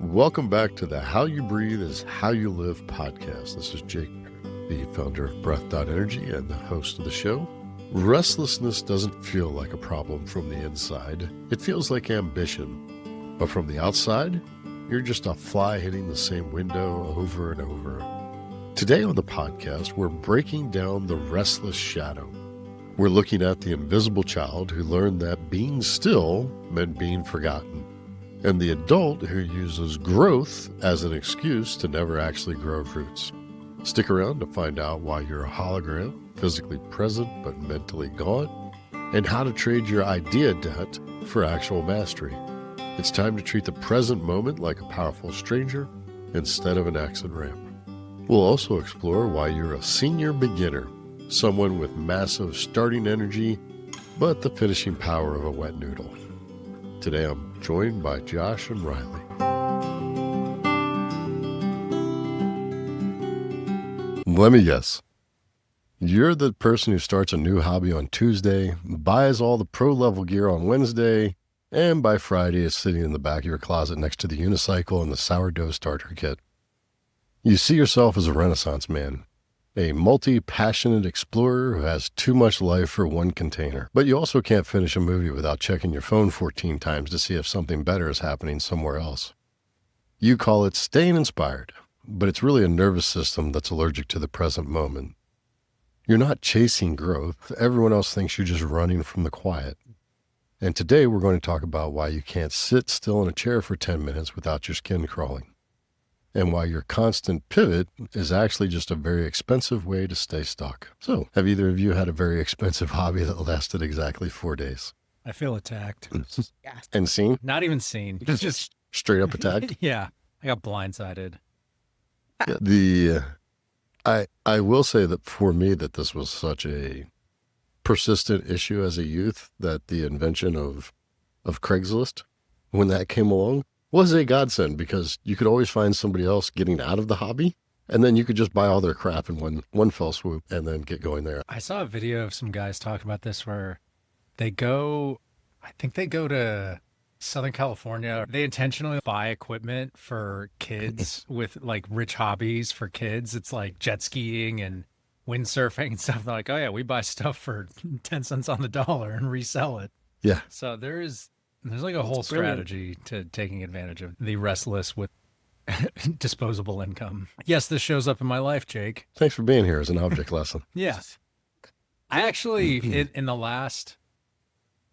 Welcome back to the How You Breathe is How You Live podcast. This is Jake, the founder of Breath.energy and the host of the show. Restlessness doesn't feel like a problem from the inside. It feels like ambition. But from the outside, you're just a fly hitting the same window over and over. Today on the podcast, we're breaking down the Restless Shadow. We're looking at the invisible child who learned that being still meant being forgotten, and the adult who uses growth as an excuse to never actually grow roots. Stick around to find out why you're a hologram, physically present but mentally gone, and how to trade your idea debt for actual mastery. It's time to treat the present moment like a powerful stranger instead of an exit ramp. We'll also explore why you're a senior beginner, someone with massive starting energy, but the finishing power of a wet noodle. Today I'm joined by Josh and Riley. Let me guess. You're the person who starts a new hobby on Tuesday, buys all the pro level gear on Wednesday, and by Friday is sitting in the back of your closet next to the unicycle and the sourdough starter kit. You see yourself as a Renaissance man, a multi-passionate explorer who has too much life for one container. But you also can't finish a movie without checking your phone 14 times to see if something better is happening somewhere else. You call it staying inspired, but it's really a nervous system that's allergic to the present moment. You're not chasing growth. Everyone else thinks you're just running from the quiet. And today we're going to talk about why you can't sit still in a chair for 10 minutes without your skin crawling, and why your constant pivot is actually just a very expensive way to stay stuck. So, have either of you had a very expensive hobby that lasted exactly 4 days? I feel attacked. And seen? Not even seen. Just Straight up attacked? yeah. I got blindsided. I will say that for me that this was such a persistent issue as a youth that the invention of Craigslist, when that came along, was a godsend, because you could always find somebody else getting out of the hobby, and then you could just buy all their crap in one fell swoop and then get going there. I saw a video of some guys talking about this where they go to Southern California. They intentionally buy equipment for kids with like rich hobbies for kids. It's like jet skiing and windsurfing and stuff. They're like, oh yeah, we buy stuff for 10 cents on the dollar and resell it. Yeah. So there's like a whole strategy to taking advantage of the restless with disposable income. Yes, this shows up in my life, Jake. Thanks for being here as an object lesson. Yeah. I actually, in the last,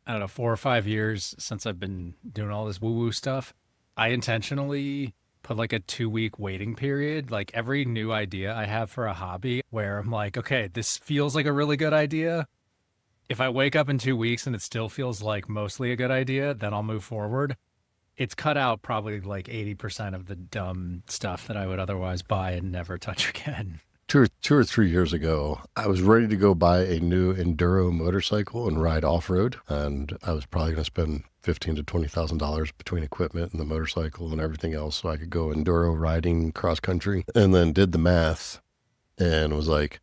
4 or 5 years since I've been doing all this woo-woo stuff, I intentionally put like a 2-week waiting period, like every new idea I have for a hobby where I'm like, okay, this feels like a really good idea. If I wake up in 2 weeks and it still feels like mostly a good idea, then I'll move forward. It's cut out probably like 80% of the dumb stuff that I would otherwise buy and never touch again. Two or 3 years ago, I was ready to go buy a new enduro motorcycle and ride off-road, and I was probably going to spend $15,000 to $20,000 between equipment and the motorcycle and everything else so I could go enduro riding cross-country, and then did the math and was like,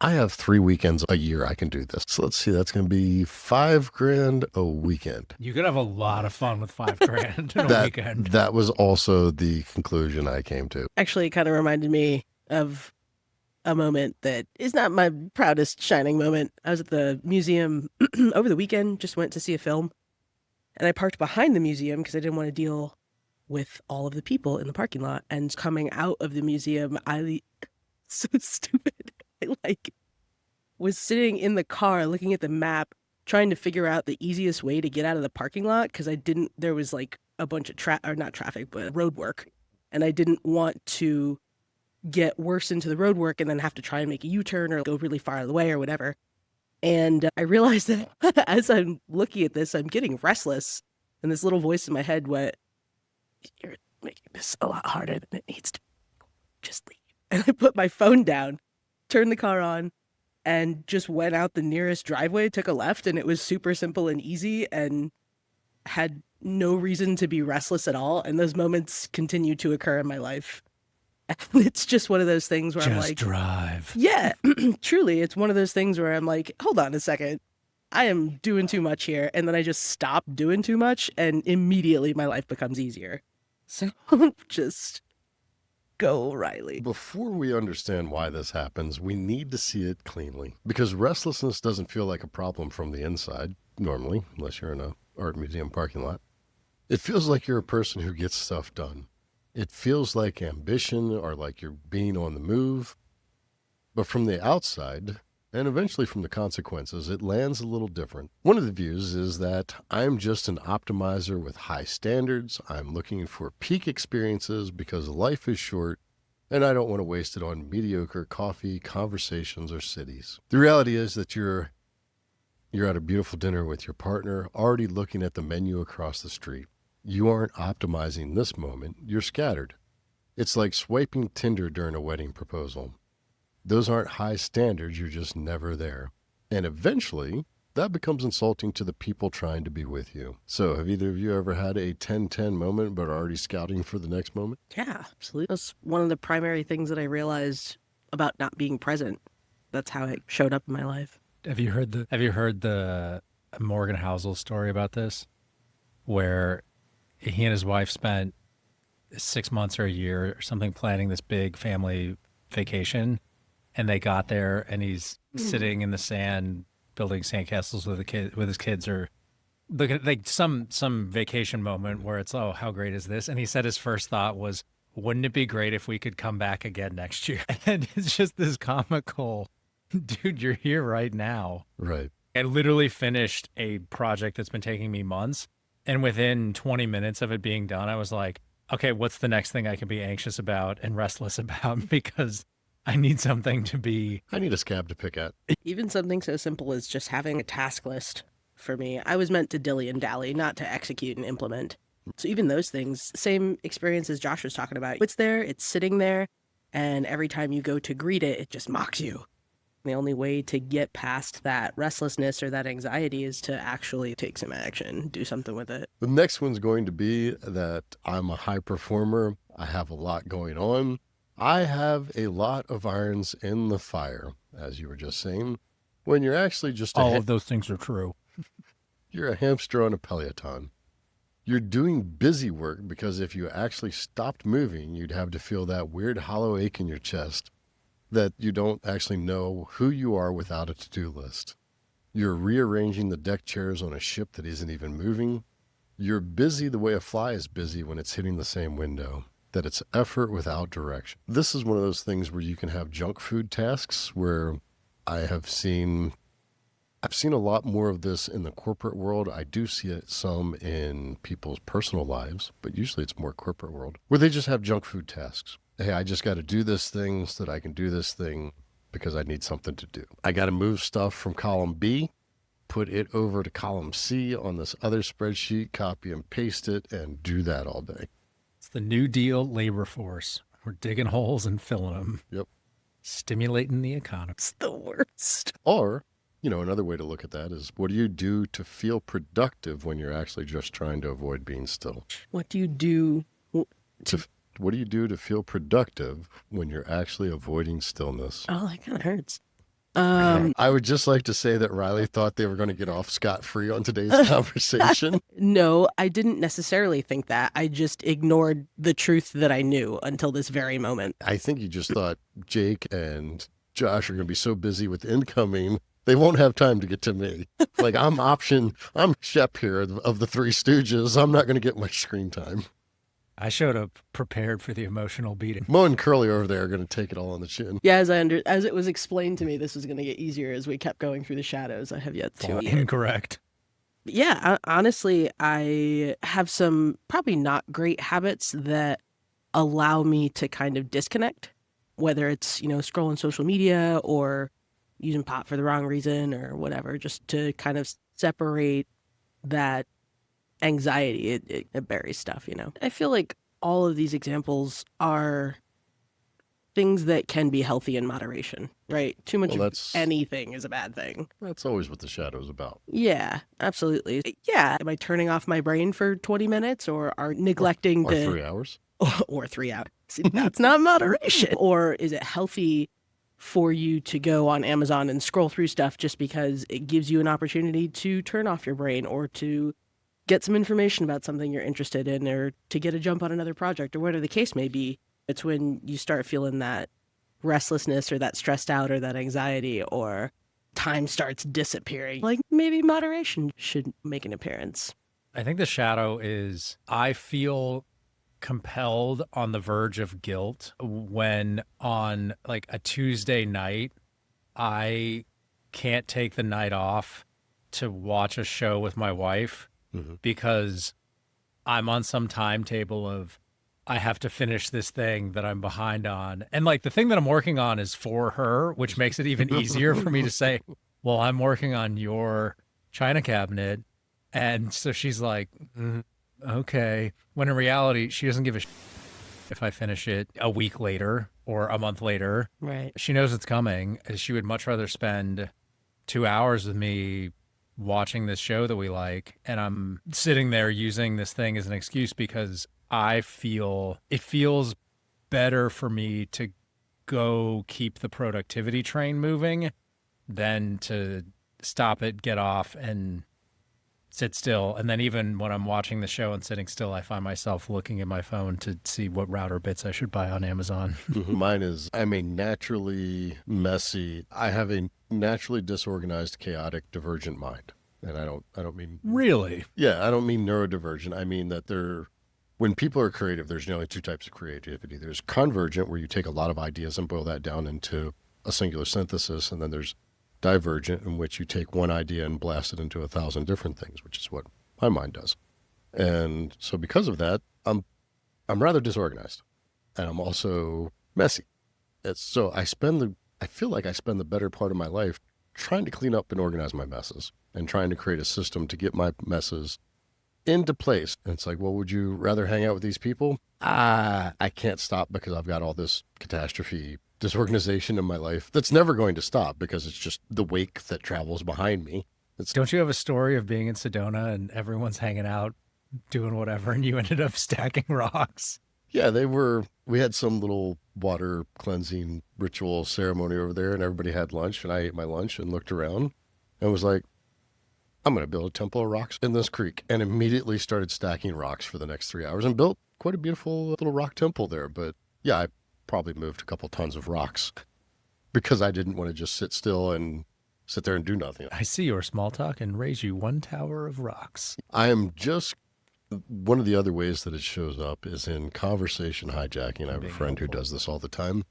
I have 3 weekends a year I can do this. So let's see, that's going to be $5,000 a weekend. You could have a lot of fun with $5,000 in a weekend. That was also the conclusion I came to. Actually, it kind of reminded me of a moment that is not my proudest shining moment. I was at the museum over the weekend, just went to see a film, and I parked behind the museum because I didn't want to deal with all of the people in the parking lot. And coming out of the museum, so stupid. I was sitting in the car looking at the map, trying to figure out the easiest way to get out of the parking lot, because there was like a bunch of not traffic, but road work. And I didn't want to get worse into the road work and then have to try and make a U-turn or go really far out of the way or whatever. And I realized that as I'm looking at this, I'm getting restless. And this little voice in my head went, you're making this a lot harder than it needs to be. Just leave. And I put my phone down, turned the car on, and just went out the nearest driveway, took a left, and it was super simple and easy and had no reason to be restless at all. And those moments continue to occur in my life. It's just one of those things where I'm like, drive. Yeah, truly. It's one of those things where I'm like, hold on a second. I am doing too much here. And then I just stop doing too much, and immediately my life becomes easier. So just go, Riley. Before we understand why this happens, we need to see it cleanly. Because restlessness doesn't feel like a problem from the inside, normally, unless you're in an art museum parking lot. It feels like you're a person who gets stuff done. It feels like ambition or like you're being on the move. But from the outside, and eventually from the consequences, it lands a little different. One of the views is that I'm just an optimizer with high standards. I'm looking for peak experiences because life is short and I don't want to waste it on mediocre coffee, conversations, or cities. The reality is that you're at a beautiful dinner with your partner, already looking at the menu across the street. You aren't optimizing this moment. You're scattered. It's like swiping Tinder during a wedding proposal. Those aren't high standards. You're just never there. And eventually, that becomes insulting to the people trying to be with you. So have either of you ever had a 10-10 moment but are already scouting for the next moment? Yeah, absolutely. That's one of the primary things that I realized about not being present. That's how it showed up in my life. Have you heard the Morgan Housel story about this, where he and his wife spent 6 months or a year or something planning this big family vacation, and they got there and he's sitting in the sand building sandcastles with his kids, or looking at like some vacation moment where it's, oh, how great is this? And he said his first thought was, wouldn't it be great if we could come back again next year? And it's just this comical, dude, you're here right now. Right. I literally finished a project that's been taking me months. And within 20 minutes of it being done, I was like, okay, what's the next thing I can be anxious about and restless about? Because I need something to be. I need a scab to pick at. Even something so simple as just having a task list for me. I was meant to dilly and dally, not to execute and implement. So even those things, same experience as Josh was talking about. It's there, it's sitting there, and every time you go to greet it, it just mocks you. The only way to get past that restlessness or that anxiety is to actually take some action, do something with it. The next one's going to be that I'm a high performer. I have a lot going on. I have a lot of irons in the fire, as you were just saying, when you're actually just all of those things are true. You're a hamster on a Peloton. You're doing busy work because if you actually stopped moving, you'd have to feel that weird hollow ache in your chest that you don't actually know who you are without a to-do list. You're rearranging the deck chairs on a ship that isn't even moving. You're busy the way a fly is busy when it's hitting the same window, that it's effort without direction. This is one of those things where you can have junk food tasks where I've seen a lot more of this in the corporate world. I do see it some in people's personal lives, but usually it's more corporate world, where they just have junk food tasks. Hey, I just got to do this thing so that I can do this thing because I need something to do. I got to move stuff from column B, put it over to column C on this other spreadsheet, copy and paste it, and do that all day. It's the New Deal labor force. We're digging holes and filling them. Yep. Stimulating the economy. It's the worst. Or, another way to look at that is, what do you do to feel productive when you're actually just trying to avoid being still? What do you do What do you do to feel productive when you're actually avoiding stillness? Oh, that kind of hurts. I would just like to say that Riley thought they were going to get off scot-free on today's conversation. No, I didn't necessarily think that. I just ignored the truth that I knew until this very moment. I think you just thought Jake and Josh are going to be so busy with incoming, they won't have time to get to me. Like, I'm Shep here of the Three Stooges. I'm not going to get much screen time. I showed up prepared for the emotional beating. Mo and Curly over there are going to take it all on the chin. Yeah, as it was explained to me, this was going to get easier as we kept going through the shadows. I have yet to. Incorrect. Yeah, honestly, I have some probably not great habits that allow me to kind of disconnect, whether it's, scrolling social media or using pot for the wrong reason or whatever, just to kind of separate that anxiety. It buries stuff, I feel like all of these examples are things that can be healthy in moderation, right? Too much of anything is a bad thing. That's always what the shadow's about. Yeah, absolutely. Yeah. Am I turning off my brain for 20 minutes or are neglecting or 3 hours? Or 3 hours. See, that's not moderation. Or is it healthy for you to go on Amazon and scroll through stuff just because it gives you an opportunity to turn off your brain or to get some information about something you're interested in, or to get a jump on another project, or whatever the case may be. It's when you start feeling that restlessness or that stressed out or that anxiety, or time starts disappearing. Like maybe moderation should make an appearance. I think the shadow is, I feel compelled on the verge of guilt when on like a Tuesday night, I can't take the night off to watch a show with my wife because I'm on some timetable of I have to finish this thing that I'm behind on. And like the thing that I'm working on is for her, which makes it even easier for me to say, well, I'm working on your china cabinet. And so she's like, okay. When in reality, she doesn't give a if I finish it a week later or a month later. Right. She knows it's coming. She would much rather spend 2 hours with me watching this show that we like. And I'm sitting there using this thing as an excuse because I feel it feels better for me to go keep the productivity train moving than to stop it, get off, and sit still. And then even when I'm watching the show and sitting still, I find myself looking at my phone to see what router bits I should buy on Amazon. Mine is, I'm a naturally messy, I have a naturally disorganized, chaotic, divergent mind. And I don't mean... Really? Yeah, I don't mean neurodivergent. I mean that when people are creative, there's generally two types of creativity. There's convergent, where you take a lot of ideas and boil that down into a singular synthesis. And then there's divergent, in which you take one idea and blast it into 1,000 different things, which is what my mind does. And so because of that, I'm rather disorganized, and I'm also messy. So I feel like I spend the better part of my life trying to clean up and organize my messes and trying to create a system to get my messes into place. And it's like, well, would you rather hang out with these people? I can't stop because I've got all this catastrophe disorganization in my life that's never going to stop because it's just the wake that travels behind me. Don't you have a story of being in Sedona and everyone's hanging out doing whatever and you ended up stacking rocks? Yeah, we had some little water cleansing ritual ceremony over there, and everybody had lunch, and I ate my lunch and looked around and was like, I'm going to build a temple of rocks in this creek, and immediately started stacking rocks for the next 3 hours and built quite a beautiful little rock temple there. But yeah, I probably moved a couple tons of rocks because I didn't want to just sit still and sit there and do nothing. I see your small talk and raise you one tower of rocks. I am just, one of the other ways that it shows up is in conversation hijacking. I have a friend who does this all the time,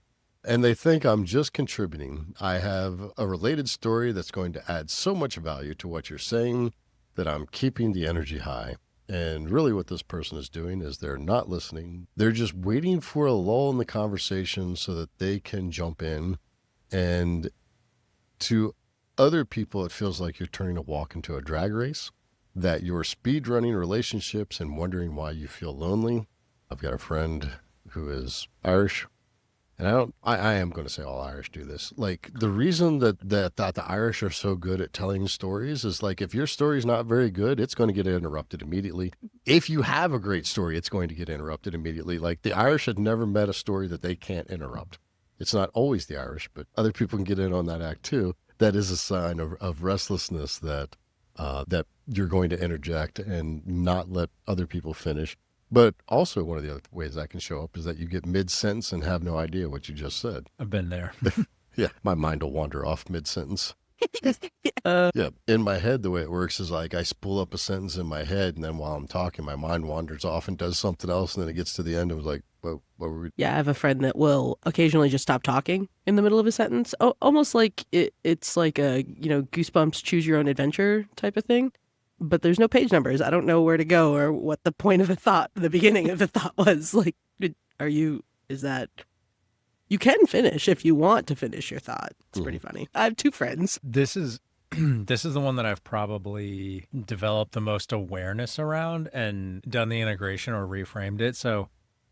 and they think I'm just contributing. I have a related story that's going to add so much value to what you're saying that I'm keeping the energy high. And really what this person is doing is they're not listening. They're just waiting for a lull in the conversation so that they can jump in. And to other people, it feels like you're turning a walk into a drag race, that you're speed running relationships and wondering why you feel lonely. I've got a friend who is Irish, and I am going to say all Irish do this. Like, the reason that the Irish are so good at telling stories is, like, if your story's not very good, it's going to get interrupted immediately. If you have a great story, it's going to get interrupted immediately. Like, the Irish had never met a story that they can't interrupt. It's not always the Irish, but other people can get in on that act too. That is a sign of restlessness, that you're going to interject and not let other people finish. But also one of the other ways that can show up is that you get mid-sentence and have no idea what you just said. I've been there. Yeah, my mind will wander off mid-sentence. Yeah, in my head, the way it works is like I spool up a sentence in my head, and then while I'm talking, my mind wanders off and does something else, and then it gets to the end and was like, what were we? Yeah, I have a friend that will occasionally just stop talking in the middle of a sentence, almost like it's like a, Goosebumps choose your own adventure type of thing. But there's no page numbers. I don't know where to go or what the point of the beginning of the thought was. Like, you can finish if you want to finish your thought. It's pretty funny. I have two friends. This is the one that I've probably developed the most awareness around and done the integration or reframed it. So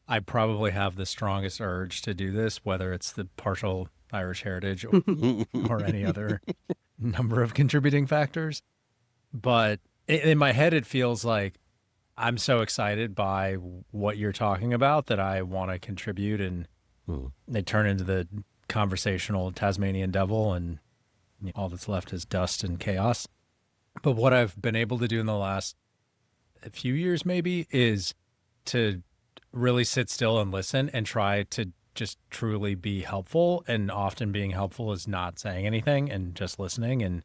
I probably have the strongest urge to do this, whether it's the partial Irish heritage or any other number of contributing factors. But in my head, it feels like I'm so excited by what you're talking about that I want to contribute, and they turn into the conversational Tasmanian devil, and all that's left is dust and chaos. But what I've been able to do in the last a few years maybe, is to really sit still and listen and try to just truly be helpful. And often being helpful is not saying anything and just listening. And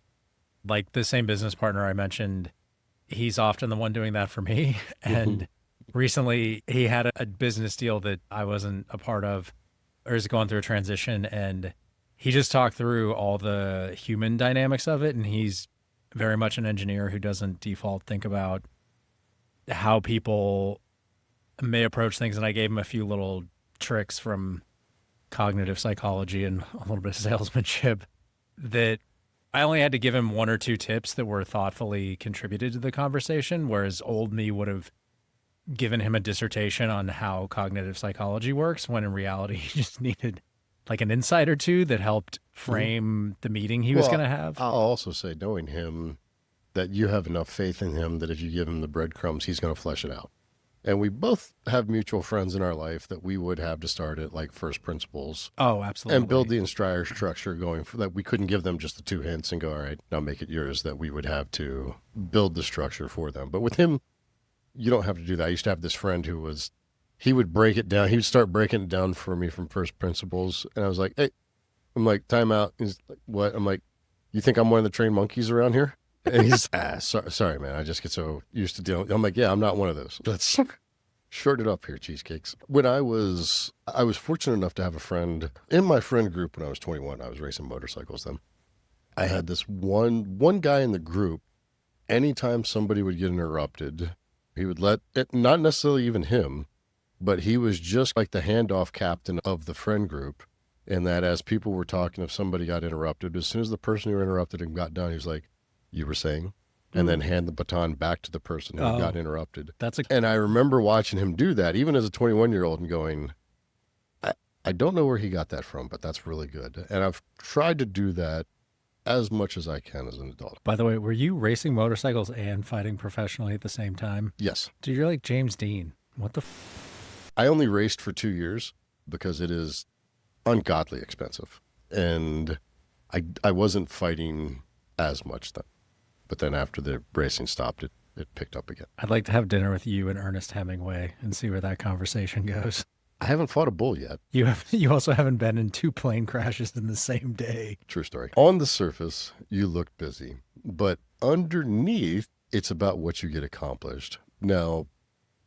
like the same business partner I mentioned, he's often the one doing that for me. And recently he had a business deal that I wasn't a part of, or is going through a transition. And he just talked through all the human dynamics of it. And he's very much an engineer who doesn't default think about how people may approach things. And I gave him a few little tricks from cognitive psychology and a little bit of salesmanship that I only had to give him one or two tips that were thoughtfully contributed to the conversation, whereas old me would have given him a dissertation on how cognitive psychology works, when in reality he just needed like an insight or two that helped frame the meeting he was going to have. I'll also say, knowing him, that you have enough faith in him that if you give him the breadcrumbs, he's going to flesh it out. And we both have mutual friends in our life that we would have to start at like first principles. Oh, absolutely. And build the entire structure going for that. We couldn't give them just the 2 hints and go, all right, now make it yours. That we would have to build the structure for them. But with him, you don't have to do that. I used to have this friend he would break it down. He would start breaking it down for me from first principles. And I was like, hey, I'm like, time out. He's like, what? I'm like, you think I'm one of the trained monkeys around here? And he's, sorry, man. I just get so used to dealing. I'm like, yeah, I'm not one of those. Let's short it up here, cheesecakes. When I was fortunate enough to have a friend in my friend group when I was 21. I was racing motorcycles then. I had this one guy in the group. Anytime somebody would get interrupted, he would let it, not necessarily even him, but he was just like the handoff captain of the friend group. And that as people were talking, if somebody got interrupted, as soon as the person who interrupted him got done, he was like, you were saying? And then hand the baton back to the person who got interrupted. And I remember watching him do that, even as a 21-year-old, and going, I don't know where he got that from, but that's really good. And I've tried to do that as much as I can as an adult. By the way, were you racing motorcycles and fighting professionally at the same time? Yes. Dude, you're like James Dean. What the I only raced for 2 years because it is ungodly expensive. And I wasn't fighting as much then. But then after the racing stopped, it picked up again. I'd like to have dinner with you and Ernest Hemingway and see where that conversation goes. I haven't fought a bull yet. You also haven't been in 2 plane crashes in the same day. True story. On the surface, you look busy, but underneath, it's about what you get accomplished. Now,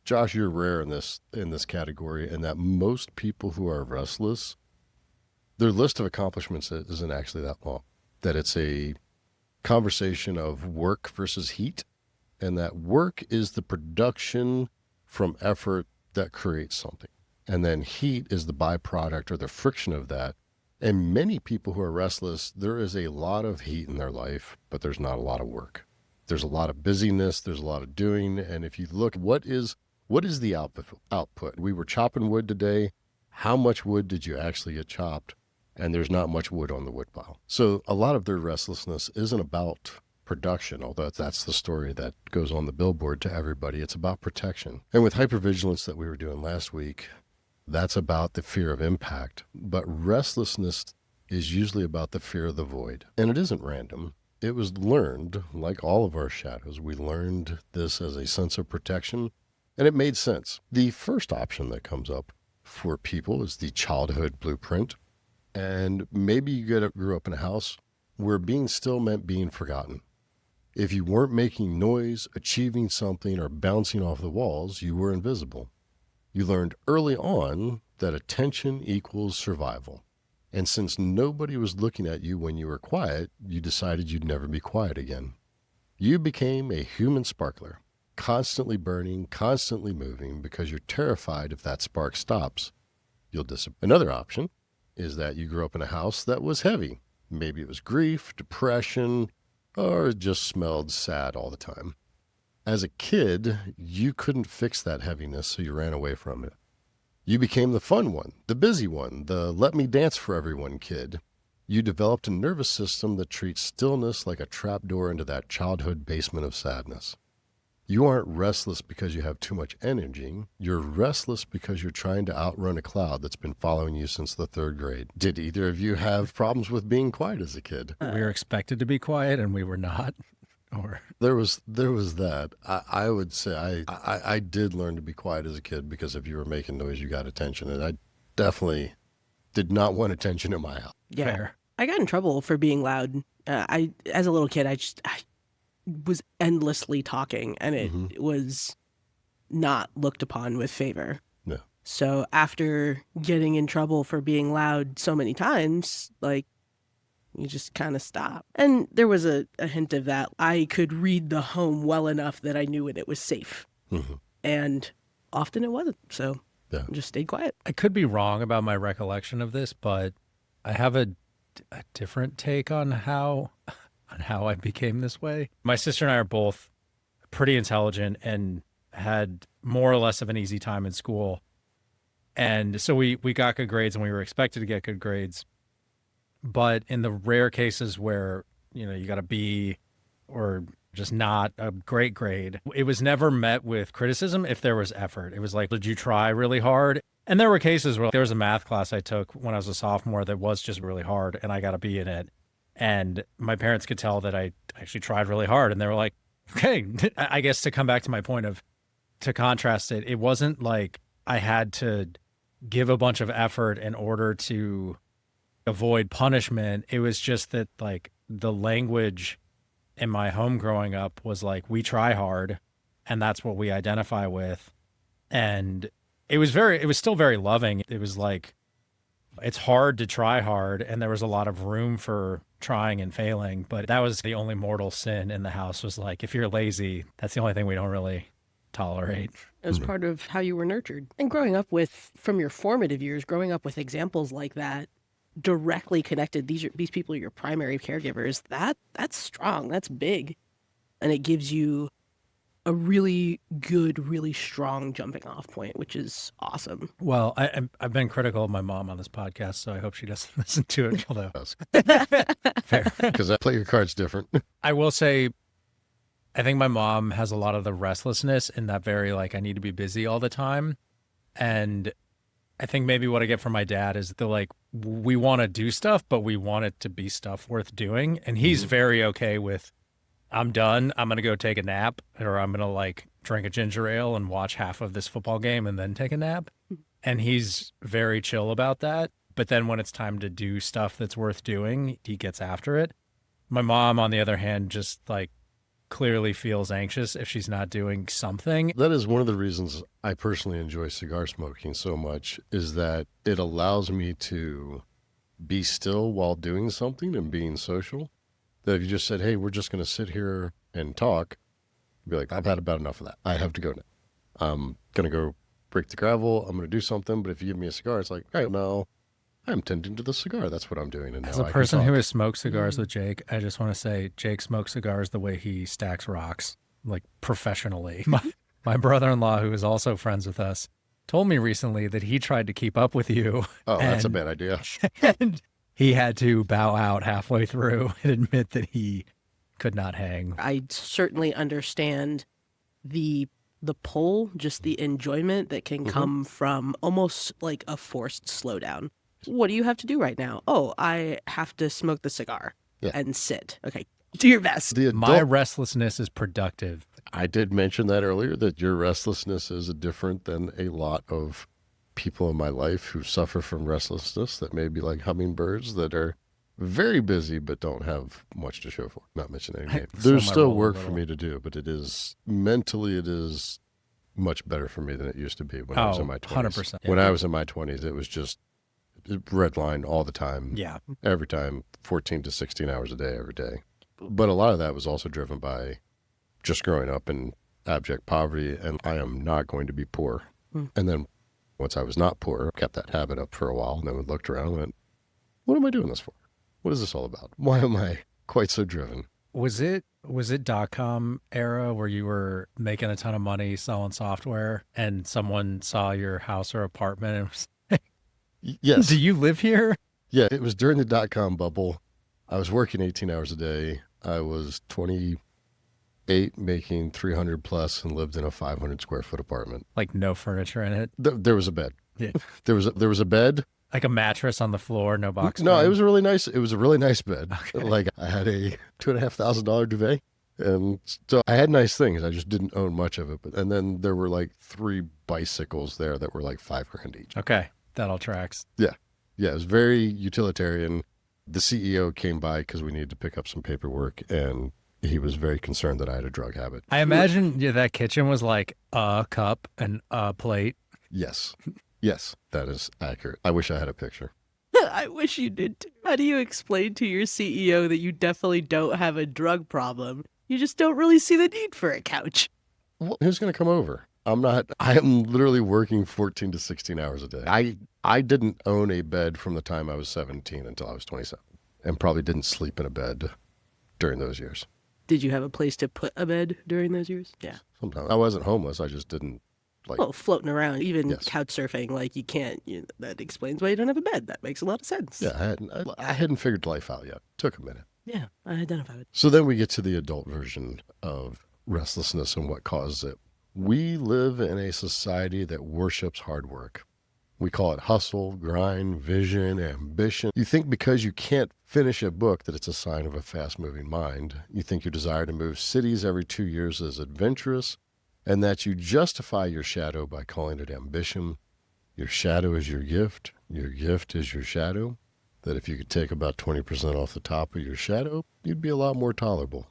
Josh, you're rare in this category, in that most people who are restless, their list of accomplishments isn't actually that long. That it's a conversation of work versus heat, and that work is the production from effort that creates something, and then heat is the byproduct or the friction of that. And many people who are restless, there is a lot of heat in their life, but there's not a lot of work. There's a lot of busyness, there's a lot of doing. And if you look, what is the output? We were chopping wood today. How much wood did you actually get chopped? And there's not much wood on the wood pile. So a lot of their restlessness isn't about production, although that's the story that goes on the billboard to everybody. It's about protection. And with hypervigilance that we were doing last week, that's about the fear of impact. But restlessness is usually about the fear of the void. And it isn't random. It was learned, like all of our shadows, we learned this as a sense of protection, and it made sense. The first option that comes up for people is the childhood blueprint. And maybe you grew up in a house where being still meant being forgotten. If you weren't making noise, achieving something, or bouncing off the walls, you were invisible. You learned early on that attention equals survival. And since nobody was looking at you when you were quiet, you decided you'd never be quiet again. You became a human sparkler, constantly burning, constantly moving, because you're terrified if that spark stops, you'll disappear. Another option is that you grew up in a house that was heavy. Maybe it was grief, depression, or it just smelled sad all the time. As a kid, you couldn't fix that heaviness, so you ran away from it. You became the fun one, the busy one, the let me dance for everyone kid. You developed a nervous system that treats stillness like a trapdoor into that childhood basement of sadness. You aren't restless because you have too much energy. You're restless because you're trying to outrun a cloud that's been following you since the 3rd grade. Did either of you have problems with being quiet as a kid? We were expected to be quiet, and we were not. Or There was that. I would say I did learn to be quiet as a kid because if you were making noise, you got attention, and I definitely did not want attention in my house. Yeah. fair. I got in trouble for being loud. As a little kid, I was endlessly talking, and it was not looked upon with favor. No. So after getting in trouble for being loud so many times, like, you just kind of stop. And there was a hint of that. I could read the home well enough that I knew it was safe. Mm-hmm. And often it wasn't. So Yeah. I just stayed quiet. I could be wrong about my recollection of this, but I have a different take on how I became this way. My sister and I are both pretty intelligent and had more or less of an easy time in school. And so we got good grades and we were expected to get good grades. But in the rare cases where, you got a B or just not a great grade, it was never met with criticism if there was effort. It was like, did you try really hard? And there were cases where there was a math class I took when I was a sophomore that was just really hard and I got a B in it. And my parents could tell that I actually tried really hard. And they were like, okay, I guess to come back to my point to contrast it, it wasn't like I had to give a bunch of effort in order to avoid punishment. It was just that like the language in my home growing up was like, we try hard and that's what we identify with. And it was still very loving. It was like, it's hard to try hard. And there was a lot of room for trying and failing, but that was the only mortal sin in the house was like, if you're lazy, that's the only thing we don't really tolerate. It was part of how you were nurtured. And growing up from your formative years, growing up with examples like that, directly connected, these people are your primary caregivers, that's strong, that's big. And it gives you a really good, really strong jumping off point, which is awesome. Well, I've been critical of my mom on this podcast, so I hope she doesn't listen to it. Although, fair. Because I play your cards different. I will say, I think my mom has a lot of the restlessness in that very, like, I need to be busy all the time. And I think maybe what I get from my dad is the, like, we want to do stuff, but we want it to be stuff worth doing. And he's very okay with, I'm done. I'm going to go take a nap, or I'm going to like drink a ginger ale and watch half of this football game and then take a nap. And he's very chill about that. But then when it's time to do stuff that's worth doing, he gets after it. My mom, on the other hand, just like clearly feels anxious if she's not doing something. That is one of the reasons I personally enjoy cigar smoking so much, is that it allows me to be still while doing something and being social. That if you just said, hey, we're just going to sit here and talk, I'd be like, I've had about enough of that. I have to go now. I'm going to go break the gravel. I'm going to do something. But if you give me a cigar, it's like, all right, no, I'm tending to the cigar. That's what I'm doing. And As now a I person can who talk. has smoked cigars with Jake, I just want to say Jake smokes cigars the way he stacks rocks, like professionally. My brother-in-law, who is also friends with us, told me recently that he tried to keep up with you. Oh, that's a and- bad idea. And he had to bow out halfway through and admit that he could not hang. I certainly understand the pull, just the enjoyment that can come from almost like a forced slowdown. What do you have to do right now? Oh, I have to smoke the cigar and sit. Okay, do your best. My restlessness is productive. I did mention that earlier, that your restlessness is different than a lot of people in my life who suffer from restlessness, that may be like hummingbirds that are very busy but don't have much to show for it. Not mentioning any name. There's still work for me to do, but it is much better for me than it used to be when I was in my 20s. 100%. When I was in my 20s, it was just red line all the time. Yeah. Every time, 14 to 16 hours a day, every day. But a lot of that was also driven by just growing up in abject poverty, and I am not going to be poor. And then once I was not poor, kept that habit up for a while, and then looked around and went, what am I doing this for? What is this all about? Why am I quite so driven? Was it .com era where you were making a ton of money selling software and someone saw your house or apartment and was, Yes. do you live here? Yeah, it was during the .com bubble. I was working 18 hours a day. I was 28, making 300 plus, and lived in a 500 square foot apartment. Like no furniture in it? There was a bed. Yeah. There was a bed. Like a mattress on the floor, no box No, spring? it was a really nice bed. Okay. Like I had a $2,500 duvet And so I had nice things. I just didn't own much of it. And then there were like 3 bicycles there that were like $5,000 each. Okay, that all tracks. Yeah. Yeah, it was very utilitarian. The CEO came by because we needed to pick up some paperwork, and he was very concerned that I had a drug habit. I imagine that kitchen was like a cup and a plate. Yes. Yes, that is accurate. I wish I had a picture. I wish you did too. How do you explain to your CEO that you definitely don't have a drug problem? You just don't really see the need for a couch. Well, who's going to come over? I am literally working 14 to 16 hours a day. I didn't own a bed from the time I was 17 until I was 27, and probably didn't sleep in a bed during those years. Did you have a place to put a bed during those years? Yeah. Sometimes I wasn't homeless. I just didn't Well, floating around, even Yes. couch surfing, like you can't, that explains why you don't have a bed. That makes a lot of sense. Yeah, I hadn't figured life out yet. Took a minute. Yeah, I identify with. So then we get to the adult version of restlessness and what causes it. We live in a society that worships hard work. We call it hustle, grind, vision, ambition. You think because you can't finish a book that it's a sign of a fast-moving mind. You think your desire to move cities every 2 years is adventurous, and that you justify your shadow by calling it ambition. Your shadow is your gift is your shadow. That if you could take about 20% off the top of your shadow, you'd be a lot more tolerable.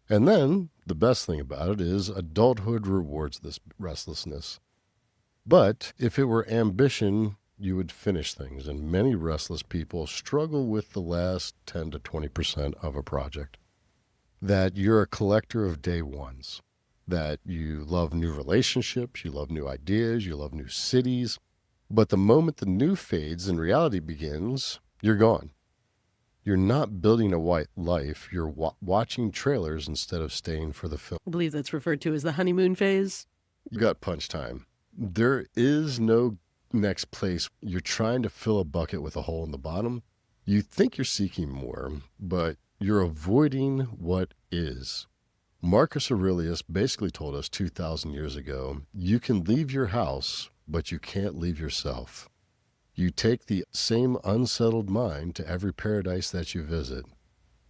And then, the best thing about it is adulthood rewards this restlessness. But if it were ambition, you would finish things, and many restless people struggle with the last 10 to 20% of a project. That you're a collector of day ones. That you love new relationships, you love new ideas, you love new cities. But the moment the new fades and reality begins, you're gone. You're not building a white life. You're watching trailers instead of staying for the film. I believe that's referred to as the honeymoon phase. You got punch time. There is no next place. You're trying to fill a bucket with a hole in the bottom. You think you're seeking more, but you're avoiding what is. Marcus Aurelius basically told us 2,000 years ago, you can leave your house, but you can't leave yourself. You take the same unsettled mind to every paradise that you visit.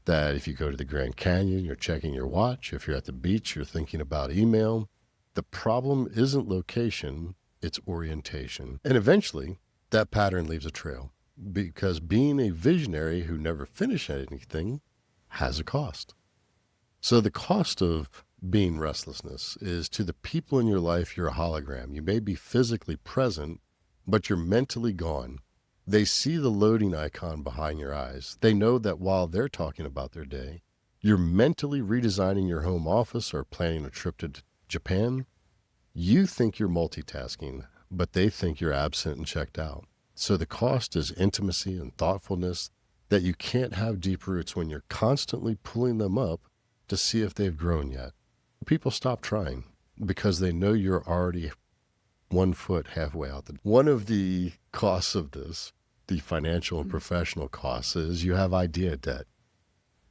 That if you go to the Grand Canyon, you're checking your watch. If you're at the beach, you're thinking about email. The problem isn't location, it's orientation. And eventually, that pattern leaves a trail. Because being a visionary who never finished anything has a cost. So the cost of being restlessness is to the people in your life, you're a hologram. You may be physically present, but you're mentally gone. They see the loading icon behind your eyes. They know that while they're talking about their day, you're mentally redesigning your home office or planning a trip to Japan. You think you're multitasking, but they think you're absent and checked out. So the cost is intimacy and thoughtfulness that you can't have deep roots when you're constantly pulling them up to see if they've grown yet. People stop trying because they know you're already 1 foot halfway out. One of the costs of this, the financial and professional costs, is you have idea debt.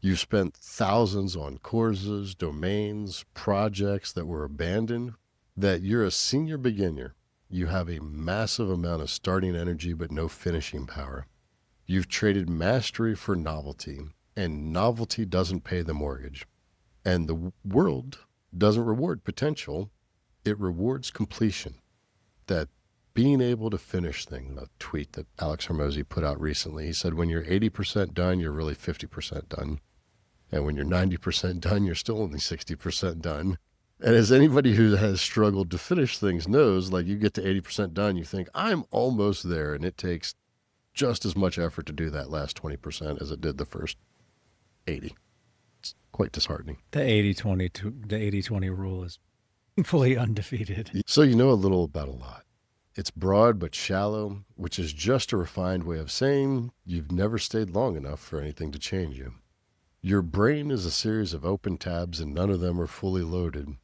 You've spent thousands on courses, domains, projects that were abandoned, that you're a senior beginner. You have a massive amount of starting energy but no finishing power. You've traded mastery for novelty, and novelty doesn't pay the mortgage. And the world doesn't reward potential, it rewards completion. That being able to finish things, a tweet that Alex Hormozy put out recently, he said, when you're 80% done, you're really 50% done. And when you're 90% done, you're still only 60% done. And as anybody who has struggled to finish things knows, like you get to 80% done, you think, I'm almost there. And it takes just as much effort to do that last 20% as it did the first 80. It's quite disheartening. The 80-20 rule is fully undefeated. So you know a little about a lot. It's broad but shallow, which is just a refined way of saying you've never stayed long enough for anything to change you. Your brain is a series of open tabs and none of them are fully loaded.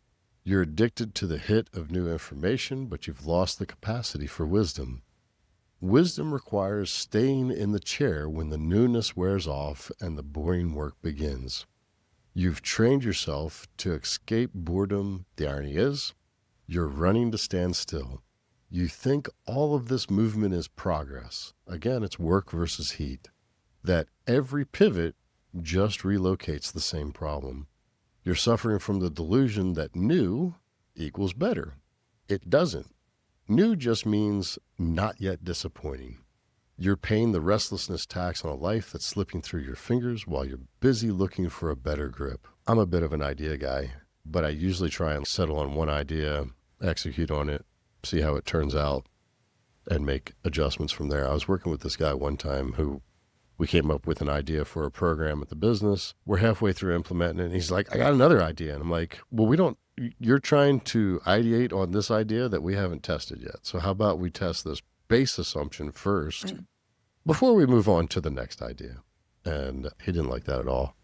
You're addicted to the hit of new information, but you've lost the capacity for wisdom. Wisdom requires staying in the chair when the newness wears off and the boring work begins. You've trained yourself to escape boredom. The irony is, you're running to stand still. You think all of this movement is progress. Again, it's work versus heat. That every pivot just relocates the same problem. You're suffering from the delusion that new equals better. It doesn't. New just means not yet disappointing. You're paying the restlessness tax on a life that's slipping through your fingers while you're busy looking for a better grip. I'm a bit of an idea guy, but I usually try and settle on one idea, execute on it, see how it turns out, and make adjustments from there. I was working with this guy one time who we came up with an idea for a program at the business. We're halfway through implementing it, and he's like, I got another idea. And I'm like, well, you're trying to ideate on this idea that we haven't tested yet. So how about we test this base assumption first before we move on to the next idea? And he didn't like that at all.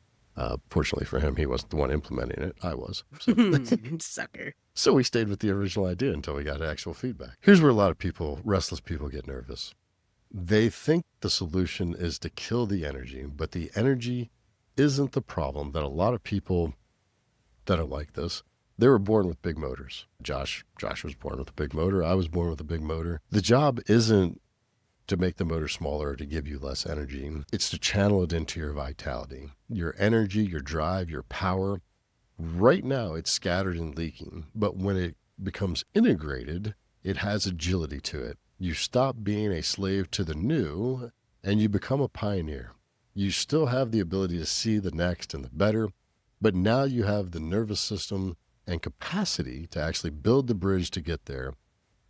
Fortunately for him, he wasn't the one implementing it. I was. So. Sucker. So we stayed with the original idea until we got actual feedback. Here's where a lot of restless people get nervous. They think the solution is to kill the energy, but the energy isn't the problem. That a lot of people that are like this, they were born with big motors. Josh was born with a big motor. I was born with a big motor. The job isn't to make the motor smaller or to give you less energy. It's to channel it into your vitality, your energy, your drive, your power. Right now, it's scattered and leaking, but when it becomes integrated, it has agility to it. You stop being a slave to the new and you become a pioneer. You still have the ability to see the next and the better, but now you have the nervous system and capacity to actually build the bridge to get there.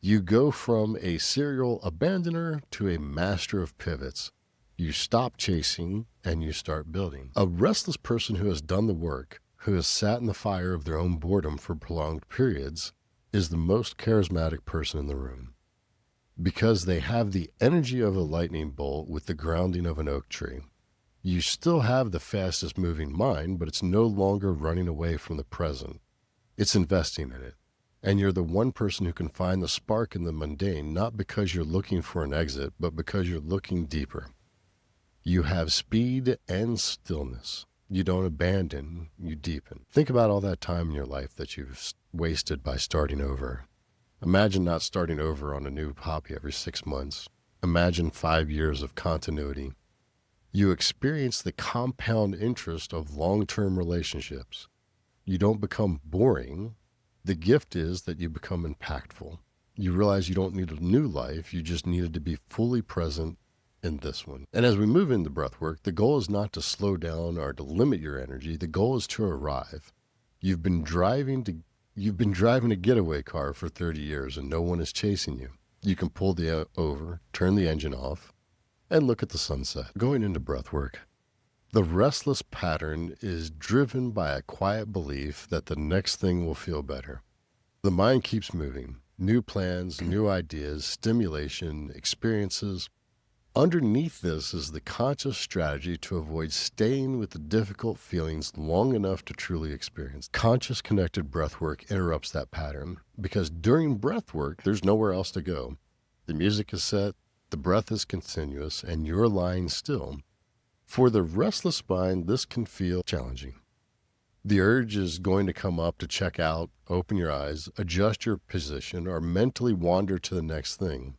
You go from a serial abandoner to a master of pivots. You stop chasing and you start building. A restless person who has done the work, who has sat in the fire of their own boredom for prolonged periods, is the most charismatic person in the room. Because they have the energy of a lightning bolt with the grounding of an oak tree. You still have the fastest moving mind, but it's no longer running away from the present. It's investing in it. And you're the one person who can find the spark in the mundane, not because you're looking for an exit, but because you're looking deeper. You have speed and stillness. You don't abandon, you deepen. Think about all that time in your life that you've wasted by starting over. Imagine not starting over on a new hobby every 6 months. Imagine 5 years of continuity. You experience the compound interest of long-term relationships. You don't become boring. The gift is that you become impactful. You realize you don't need a new life. You just needed to be fully present in this one. And as we move into breathwork, the goal is not to slow down or to limit your energy. The goal is to arrive. You've been driving a getaway car for 30 years and no one is chasing you. You can pull over, turn the engine off, and look at the sunset. Going into breathwork, the restless pattern is driven by a quiet belief that the next thing will feel better. The mind keeps moving. New plans, new ideas, stimulation, experiences. Underneath this is the conscious strategy to avoid staying with the difficult feelings long enough to truly experience. Conscious connected breathwork interrupts that pattern because during breathwork, there's nowhere else to go. The music is set, the breath is continuous, and you're lying still. For the restless mind, this can feel challenging. The urge is going to come up to check out, open your eyes, adjust your position, or mentally wander to the next thing.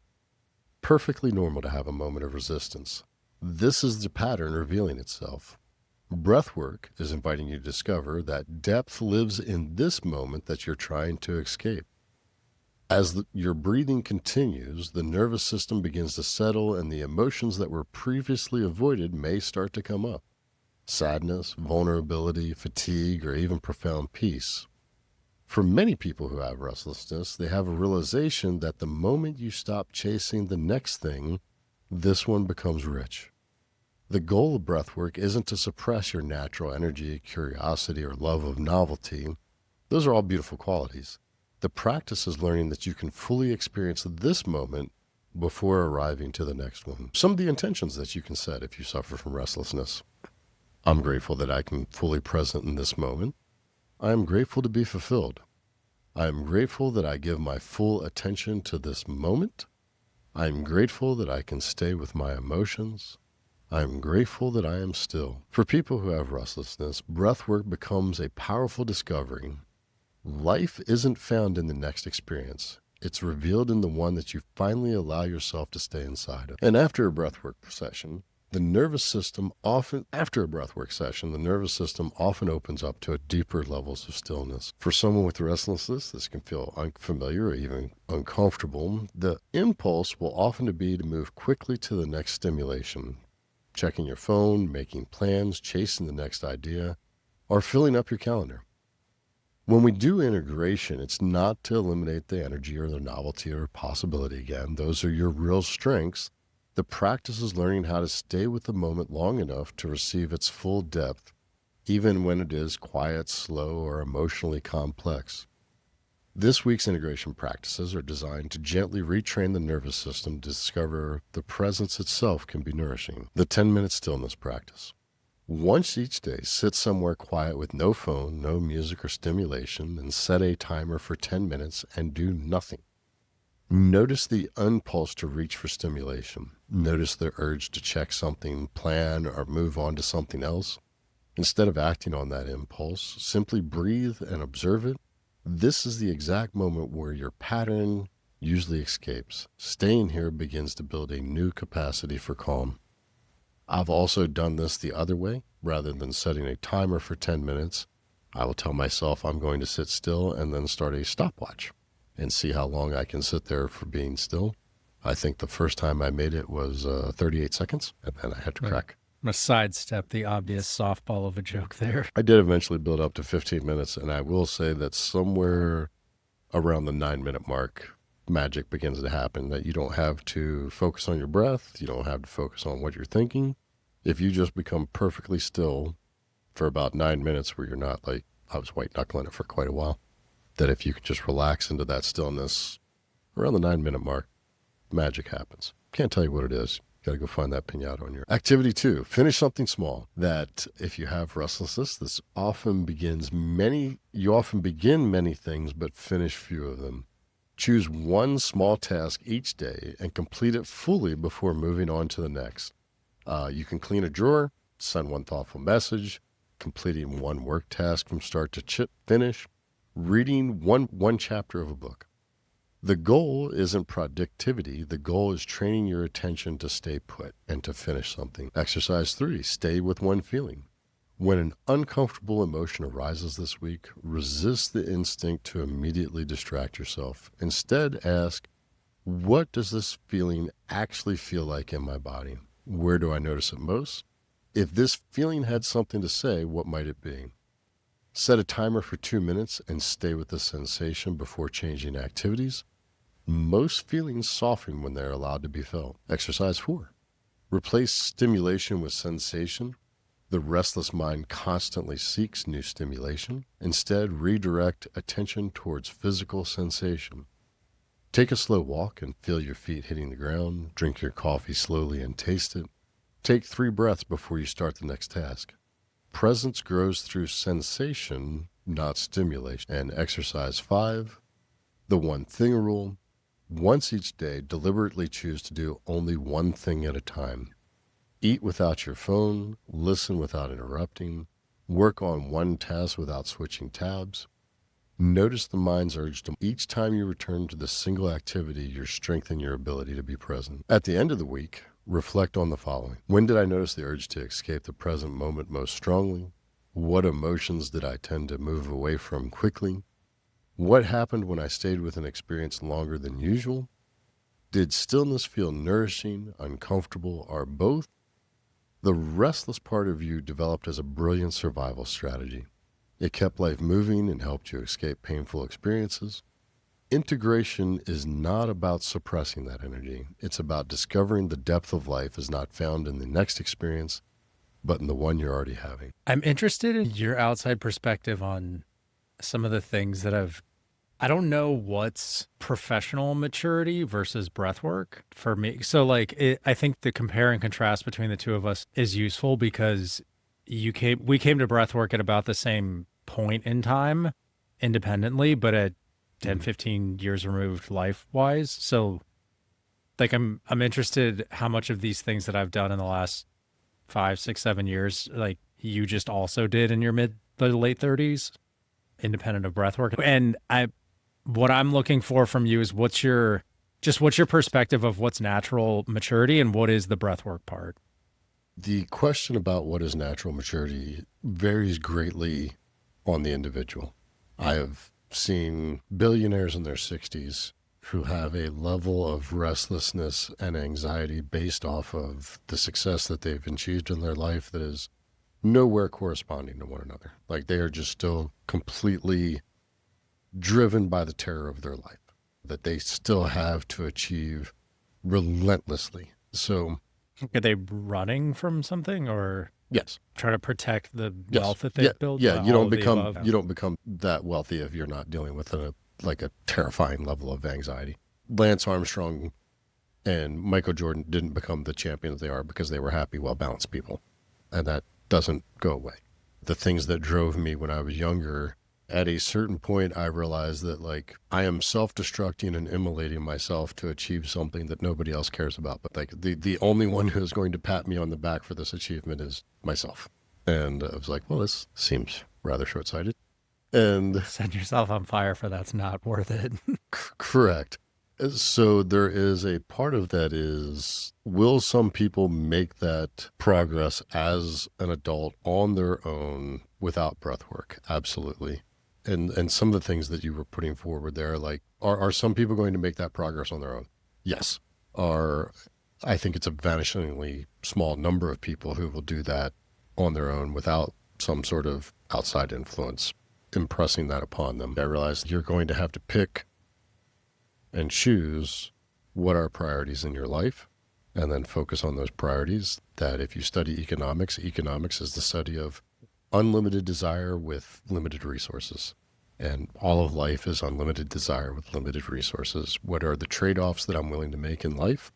Perfectly normal to have a moment of resistance. This is the pattern revealing itself. Breathwork is inviting you to discover that depth lives in this moment that you're trying to escape. As your breathing continues, the nervous system begins to settle and the emotions that were previously avoided may start to come up. Sadness, vulnerability, fatigue, or even profound peace. For many people who have restlessness, they have a realization that the moment you stop chasing the next thing, this one becomes rich. The goal of breathwork isn't to suppress your natural energy, curiosity, or love of novelty. Those are all beautiful qualities. The practice is learning that you can fully experience this moment before arriving to the next one. Some of the intentions that you can set if you suffer from restlessness. I'm grateful that I can fully present in this moment. I am grateful to be fulfilled. I am grateful that I give my full attention to this moment. I am grateful that I can stay with my emotions. I am grateful that I am still. For people who have restlessness, breathwork becomes a powerful discovery. Life isn't found in the next experience. It's revealed in the one that you finally allow yourself to stay inside of. And after a breathwork session, The nervous system often, after a breathwork session, the nervous system often opens up to deeper levels of stillness. For someone with restlessness, this can feel unfamiliar or even uncomfortable. The impulse will often be to move quickly to the next stimulation, checking your phone, making plans, chasing the next idea, or filling up your calendar. When we do integration, it's not to eliminate the energy or the novelty or possibility again. Those are your real strengths. The practice is learning how to stay with the moment long enough to receive its full depth, even when it is quiet, slow, or emotionally complex. This week's integration practices are designed to gently retrain the nervous system to discover the presence itself can be nourishing. The 10-minute stillness practice. Once each day, sit somewhere quiet with no phone, no music or stimulation, and set a timer for 10 minutes and do nothing. Notice the impulse to reach for stimulation. Notice the urge to check something, plan, or move on to something else. Instead of acting on that impulse, simply breathe and observe it. This is the exact moment where your pattern usually escapes. Staying here begins to build a new capacity for calm. I've also done this the other way. Rather than setting a timer for 10 minutes, I will tell myself I'm going to sit still and then start a stopwatch and see how long I can sit there for being still. I think the first time I made it was 38 seconds, and then I had to crack. I'm going to sidestep the obvious softball of a joke there. I did eventually build up to 15 minutes, and I will say that somewhere around the 9-minute mark, magic begins to happen, that you don't have to focus on your breath. You don't have to focus on what you're thinking. If you just become perfectly still for about 9 minutes where you're not like, I was white knuckling it for quite a while, that if you could just relax into that stillness around the 9-minute mark, magic happens. Can't tell you what it is. Got to go find that piñata on your activity 2. Finish something small. That if you have restlessness, you often begin many things, but finish few of them. Choose one small task each day and complete it fully before moving on to the next. You can clean a drawer, send one thoughtful message, completing one work task from start to finish, reading one chapter of a book. The goal isn't productivity. The goal is training your attention to stay put and to finish something. Exercise 3, stay with one feeling. When an uncomfortable emotion arises this week, resist the instinct to immediately distract yourself. Instead, ask, what does this feeling actually feel like in my body? Where do I notice it most? If this feeling had something to say, what might it be? Set a timer for 2 minutes and stay with the sensation before changing activities. Most feelings soften when they're allowed to be felt. Exercise 4. Replace stimulation with sensation. The restless mind constantly seeks new stimulation. Instead, redirect attention towards physical sensation. Take a slow walk and feel your feet hitting the ground. Drink your coffee slowly and taste it. Take 3 breaths before you start the next task. Presence grows through sensation, not stimulation. And exercise 5, the one thing rule. Once each day, deliberately choose to do only one thing at a time. Eat without your phone, listen without interrupting, work on one task without switching tabs. Notice the mind's urge to each time you return to the single activity, you're strengthening your ability to be present. At the end of the week, reflect on the following. When did I notice the urge to escape the present moment most strongly? What emotions did I tend to move away from quickly? What happened when I stayed with an experience longer than usual? Did stillness feel nourishing, uncomfortable, or both? The restless part of you developed as a brilliant survival strategy. It kept life moving and helped you escape painful experiences. Integration is not about suppressing that energy. It's about discovering the depth of life is not found in the next experience, but in the one you're already having. I'm interested in your outside perspective on some of the things that I don't know what's professional maturity versus breath work for me. So I think the compare and contrast between the two of us is useful because we came to breath work at about the same point in time independently, but at 10, 15 years removed life-wise. So I'm interested how much of these things that I've done in the last 5, 6, 7 years, you just also did in your the late 30s, independent of breath work. And what I'm looking for from you is what's your perspective of what's natural maturity and what is the breathwork part? The question about what is natural maturity varies greatly on the individual. I have seen billionaires in their 60s who have a level of restlessness and anxiety based off of the success that they've achieved in their life that is nowhere corresponding to one another. Like they are just still completely driven by the terror of their life that they still have to achieve relentlessly. So, are they running from something or yes, trying to protect the yes, wealth that they've built? Yeah, you All don't of the become above? you don't become that wealthy if you're not dealing with a terrifying level of anxiety. Lance Armstrong and Michael Jordan didn't become the champion that they are because they were happy, well-balanced people, and that doesn't go away. The things that drove me when I was younger, at a certain point, I realized that like I am self-destructing and immolating myself to achieve something that nobody else cares about. But like the only one who is going to pat me on the back for this achievement is myself. And I was like, well, this seems rather short-sighted. And Set yourself on fire for that's not worth it. correct. So there is a part of that is, will some people make that progress as an adult on their own without breath work? Absolutely. And some of the things that you were putting forward there, like, are some people going to make that progress on their own? Yes. I think it's a vanishingly small number of people who will do that on their own without some sort of outside influence impressing that upon them. I realized you're going to have to pick and choose what are priorities in your life and then focus on those priorities. That if you study economics is the study of unlimited desire with limited resources. And all of life is unlimited desire with limited resources. What are the trade-offs that I'm willing to make in life?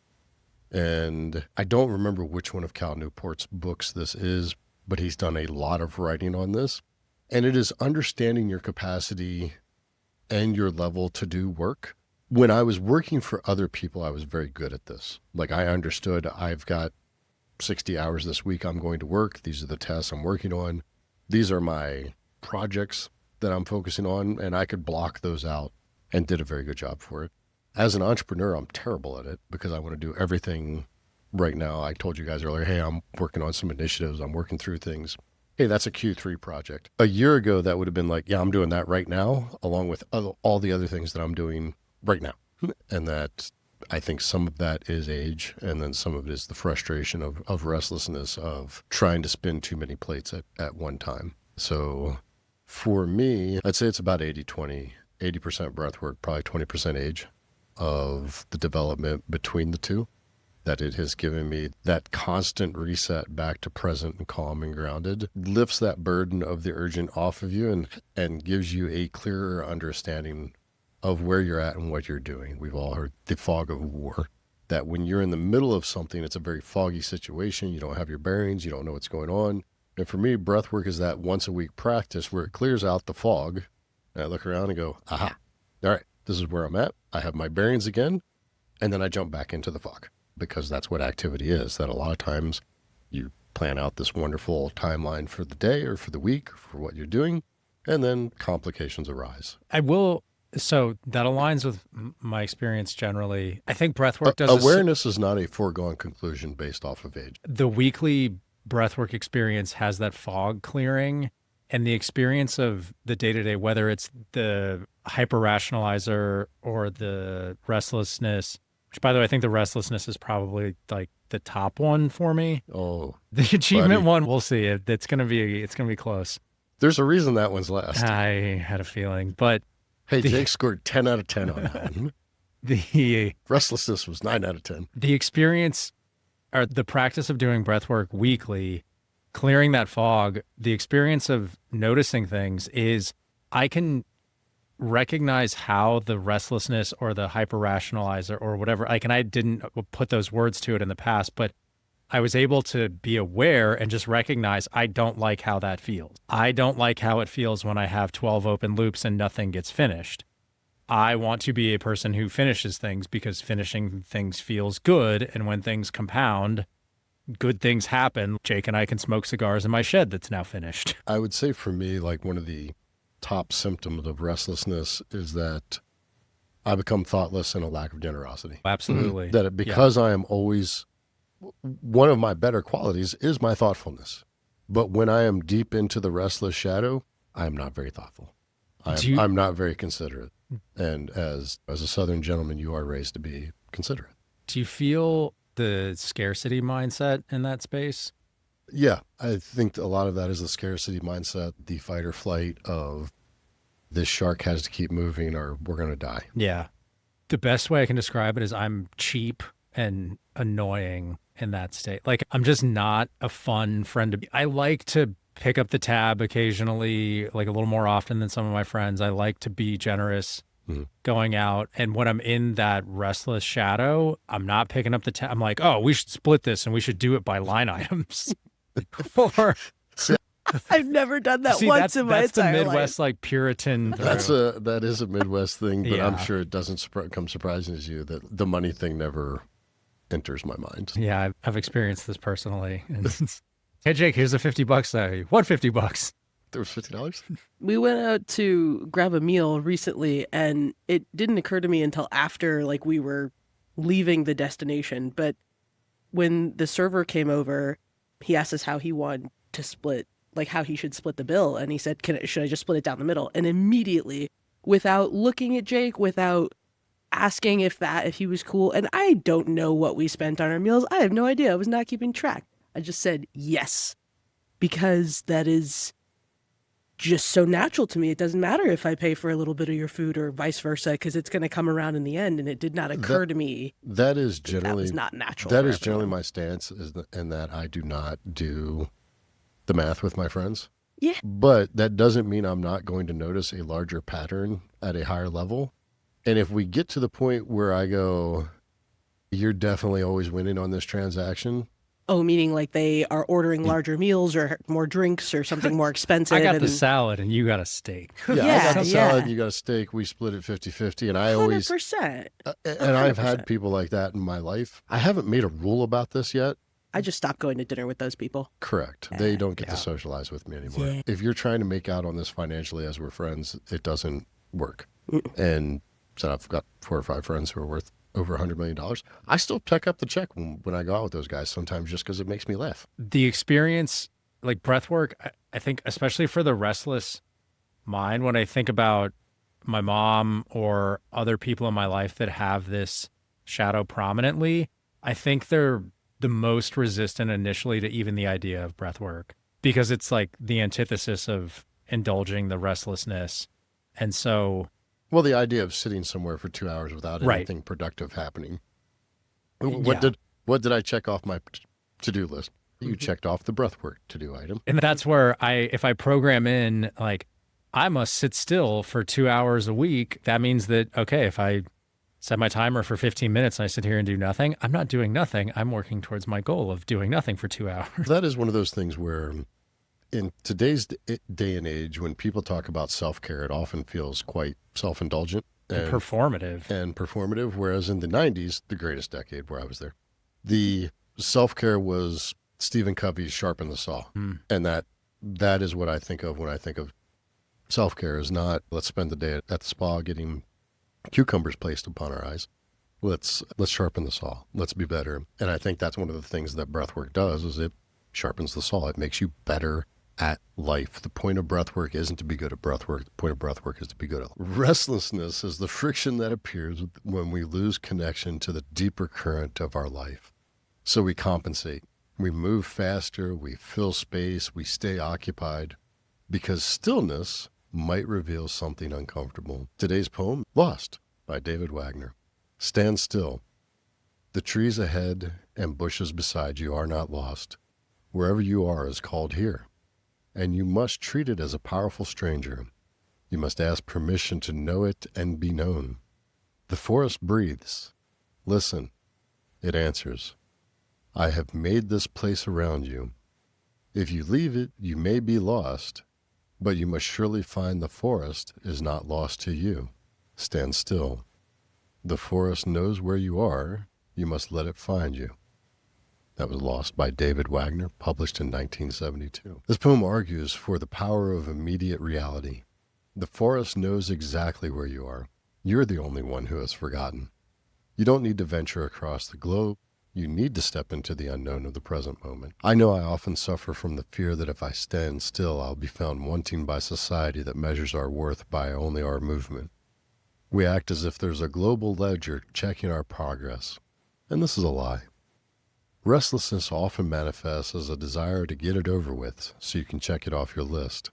And I don't remember which one of Cal Newport's books this is, but he's done a lot of writing on this. And it is understanding your capacity and your level to do work. When I was working for other people, I was very good at this. Like I understood I've got 60 hours this week I'm going to work. These are the tasks I'm working on. These are my projects that I'm focusing on, and I could block those out and did a very good job for it. As an entrepreneur, I'm terrible at it because I want to do everything right now. I told you guys earlier, hey, I'm working on some initiatives. I'm working through things. Hey, that's a Q3 project. A year ago, that would have been like, yeah, I'm doing that right now, along with all the other things that I'm doing right now. And that I think some of that is age, and then some of it is the frustration of restlessness, of trying to spin too many plates at one time. So for me, I'd say it's about 80-20, 80% breath work, probably 20% age of the development between the two. That it has given me that constant reset back to present and calm and grounded, lifts that burden of the urgent off of you and gives you a clearer understanding of where you're at and what you're doing. We've all heard the fog of war, that when you're in the middle of something, it's a very foggy situation. You don't have your bearings. You don't know what's going on. And for me, breath work is that once a week practice where it clears out the fog. And I look around and go, aha, all right, this is where I'm at. I have my bearings again. And then I jump back into the fog. Because that's what activity is, that a lot of times you plan out this wonderful timeline for the day or for the week for what you're doing, and then complications arise. So that aligns with my experience generally. I think breathwork does awareness is not a foregone conclusion based off of age. The weekly breathwork experience has that fog clearing, and the experience of the day-to-day, whether it's the hyper-rationalizer or the restlessness, which, by the way, I think the restlessness is probably like the top one for me. Oh, the achievement one, we'll see. It's gonna be close. There's a reason that one's last. I had a feeling, but hey, Jake scored 10 out of 10 on that one. The restlessness was 9 out of 10. The experience, or the practice of doing breathwork weekly, clearing that fog, the experience of noticing things is I can recognize how the restlessness or the hyper-rationalizer or whatever, like, and I didn't put those words to it in the past, but I was able to be aware and just recognize I don't like how that feels. I don't like how it feels when I have 12 open loops and nothing gets finished. I want to be a person who finishes things because finishing things feels good. And when things compound, good things happen. Jake and I can smoke cigars in my shed that's now finished. I would say for me, like one of the top symptoms of restlessness is that I become thoughtless and a lack of generosity. Absolutely. That because I am always one of my better qualities is my thoughtfulness. But when I am deep into the restless shadow, I am not very thoughtful. I'm not very considerate. And as a Southern gentleman, you are raised to be considerate. Do you feel the scarcity mindset in that space? Yeah, I think a lot of that is the scarcity mindset, the fight or flight of this shark has to keep moving or we're going to die. Yeah. The best way I can describe it is I'm cheap and annoying in that state. Like, I'm just not a fun friend to be. I like to pick up the tab occasionally, like a little more often than some of my friends. I like to be generous going out. And when I'm in that restless shadow, I'm not picking up the tab. I'm like, oh, we should split this and we should do it by line items. Or I've never done that once in my entire life. That's the Midwest, like, Puritan. That is a Midwest thing, but Yeah. I'm sure it doesn't come surprising to you that the money thing never enters my mind. Yeah, I've experienced this personally. And hey, Jake, here's the $50. What $50? There was $50? We went out to grab a meal recently, and it didn't occur to me until after, like, we were leaving the destination. But when the server came over, he asked us how he wanted to split, like how he should split the bill. And he said, should I just split it down the middle? And immediately, without looking at Jake, without asking if he was cool, and I don't know what we spent on our meals. I have no idea. I was not keeping track. I just said yes, because that is just so natural to me. It doesn't matter if I pay for a little bit of your food or vice versa, because it's going to come around in the end. And it did not occur to me that is generally that was not natural. That is generally my stance, in that I do not do the math with my friends. Yeah. But that doesn't mean I'm not going to notice a larger pattern at a higher level. And if we get to the point where I go, you're definitely always winning on this transaction. Oh, meaning like they are ordering larger meals or more drinks or something more expensive. I got the salad and you got a steak. Yeah, I got the salad, you got a steak. We split it 50-50. And I always 100%. And I've had people like that in my life. I haven't made a rule about this yet. I just stopped going to dinner with those people. Correct. They don't get to socialize with me anymore. Yeah. If you're trying to make out on this financially as we're friends, it doesn't work. And so I've got 4 or 5 friends who are worth over $100 million. I still pick up the check when I go out with those guys sometimes, just because it makes me laugh. The experience, like breathwork, I think, especially for the restless mind, when I think about my mom or other people in my life that have this shadow prominently, I think they're the most resistant initially to even the idea of breathwork, because it's like the antithesis of indulging the restlessness. And so, well, the idea of sitting somewhere for 2 hours without anything productive happening. What did I check off my to-do list? You checked off the breathwork to-do item. And that's where if I program in, like, I must sit still for 2 hours a week, that means that, okay, if I set my timer for 15 minutes and I sit here and do nothing, I'm not doing nothing. I'm working towards my goal of doing nothing for 2 hours. That is one of those things where in today's day and age, when people talk about self-care, it often feels quite self-indulgent and performative. Whereas in the 90s, the greatest decade where I was there, the self-care was Stephen Covey's Sharpen the Saw. And that is what I think of when I think of self-care, is not let's spend the day at the spa getting cucumbers placed upon our eyes. Let's sharpen the saw. Let's be better. And I think that's one of the things that breathwork does, is it sharpens the saw. It makes you better at life. The point of breathwork isn't to be good at breathwork. The point of breathwork is to be good at life. Restlessness is the friction that appears when we lose connection to the deeper current of our life. So we compensate. We move faster. We fill space. We stay occupied, because stillness might reveal something uncomfortable. Today's poem, Lost, by David Wagner. Stand still. The trees ahead and bushes beside you are not lost. Wherever you are is called here, and you must treat it as a powerful stranger. You must ask permission to know it and be known. The forest breathes. Listen. It answers. I have made this place around you. If you leave it, you may be lost, but you must surely find the forest is not lost to you. Stand still. The forest knows where you are. You must let it find you. That was Lost by David Wagner, published in 1972. This poem argues for the power of immediate reality. The forest knows exactly where you are. You're the only one who has forgotten. You don't need to venture across the globe. You need to step into the unknown of the present moment. I know I often suffer from the fear that if I stand still, I'll be found wanting by society that measures our worth by only our movement. We act as if there's a global ledger checking our progress, and this is a lie. Restlessness often manifests as a desire to get it over with so you can check it off your list.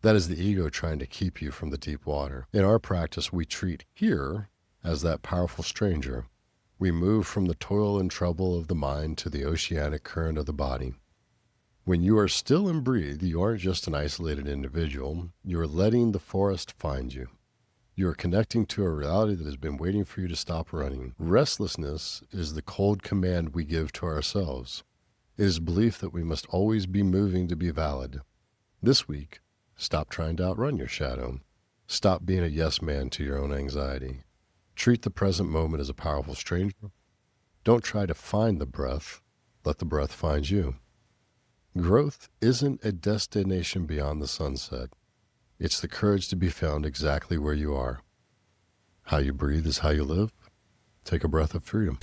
That is the ego trying to keep you from the deep water. In our practice, we treat here as that powerful stranger. We move from the toil and trouble of the mind to the oceanic current of the body. When you are still and breathe, you aren't just an isolated individual. You are letting the forest find you. You are connecting to a reality that has been waiting for you to stop running. Restlessness is the cold command we give to ourselves. It is belief that we must always be moving to be valid. This week, stop trying to outrun your shadow. Stop being a yes man to your own anxiety. Treat the present moment as a powerful stranger. Don't try to find the breath. Let the breath find you. Growth isn't a destination beyond the sunset. It's the courage to be found exactly where you are. How you breathe is how you live. Take a breath of freedom.